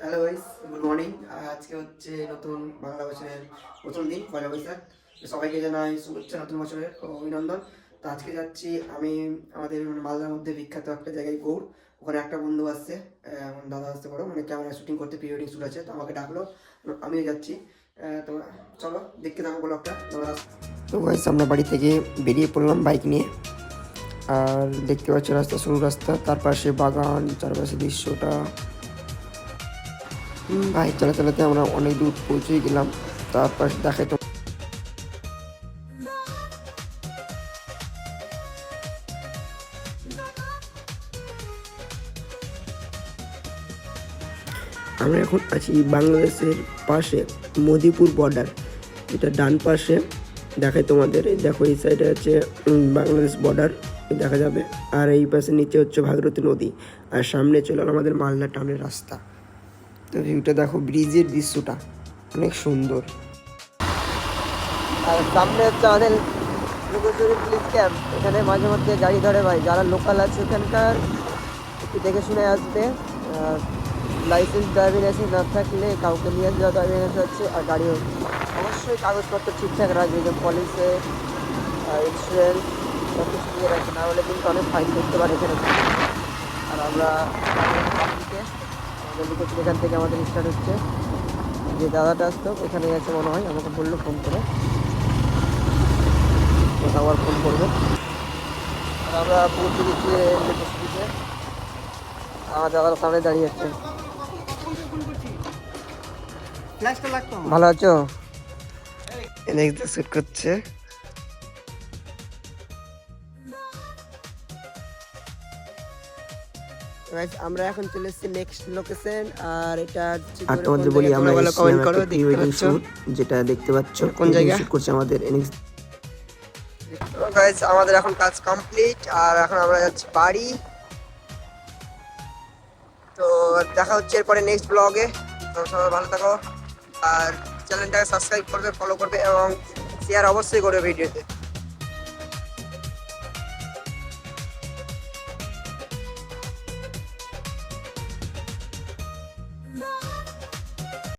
Hello guys, good morning. আজকে হচ্ছে নতুন বাংলা বছরের প্রথম দিন, পয়লা বৈশাখ। সবাইকে জানাই শুভেচ্ছা নতুন বছরের ও অভিনন্দন। তো আজকে যাচ্ছি আমি আমাদের মালদার মধ্যে বিখ্যাত একটা জায়গায় গৌড়। ওখানে একটা বন্ধু আসছে, আমার দাদা আসতে পারো, মানে ক্যামেরা শুটিং করতে, প্রি ওয়েডিং শ্যুট আছে, তো আমাকে ডাকলো, আমিও যাচ্ছি। তো চলো দেখতে থাকো ব্লগটা তোমরা। তো গাইস, আমরা বাড়ি থেকে বেরিয়ে পড়লাম বাইক নিয়ে। আর দেখতে পাচ্ছ রাস্তা, সরু রাস্তা, তার পাশে বাগান, চারপাশে দৃশ্যটা। বাইক চালাতে আমরা অনেক দূর পৌঁছে গেলাম। তারপর দেখাই তো আমরা এখন আছি বাংলাদেশের পাশে মদিপুর বর্ডার, যেটা ডান পাশে দেখায় তোমাদের। দেখো এই সাইডে আছে বাংলাদেশ বর্ডার দেখা যাবে, আর এই পাশে নিচে হচ্ছে ভাগীরথী নদী, আর সামনে চলে আমাদের মালদা টাউনের রাস্তা। তো ভিউটা দেখো, ব্রিজের দৃশ্যটা অনেক সুন্দর। আর সামনে হচ্ছে আমাদের লুকোচুরি পুলিশ ক্যাম্প। এখানে মাঝে মধ্যে গাড়ি ধরে ভাই, যারা লোকাল আছে এখানকার একটু দেখে শুনে আসবে। লাইসেন্স ড্রাইভিং লাইসেন্স না থাকলে কাউকে নিয়ে যাওয়া ড্রাইভিং লাইসেন্স আছে, আর গাড়িও অবশ্যই কাগজপত্র ঠিকঠাক রাখবে, যেমন পলিশে ইন্স্যুরেন্স সব কিছু নিয়ে রাখবে, না হলে কিন্তু অনেক ফাইন করতে পারে এখানে। আর আমরা আমাদের লুকোচুরি এখান থেকে আমাদের স্টার্ট হচ্ছে। যে দাদাটা আসতো এখানে আছে মনে হয়, আমাকে বললো ফোন করে, আবার ফোন করবে। আর আমরা পৌঁছে দিচ্ছি ইউনিভার্সিটিতে। আমার দাদার সামনে দাঁড়িয়ে আছে। ভালো আছো? শুট করছে। আমরা এখন চলে এসেছি নেক্সট লোকেশন, আর এটা তোমাদের বলি আমরা কমেন্ট করো, দেখতে পাচ্ছ যেটা দেখতে পাচ্ছ কোন জায়গা শুট করছে আমাদের এনএক্স। গাইস, আমাদের এখন কাজ কমপ্লিট, আর এখন আমরা যাচ্ছি বাড়ি। তো দেখা হচ্ছে এরপরে নেক্সট ব্লগে। তো সবাই ভালো থাকো, আর চ্যানেলটাকে সাবস্ক্রাইব করবে, ফলো করবে এবং শেয়ার অবশ্যই করবে ভিডিওতে।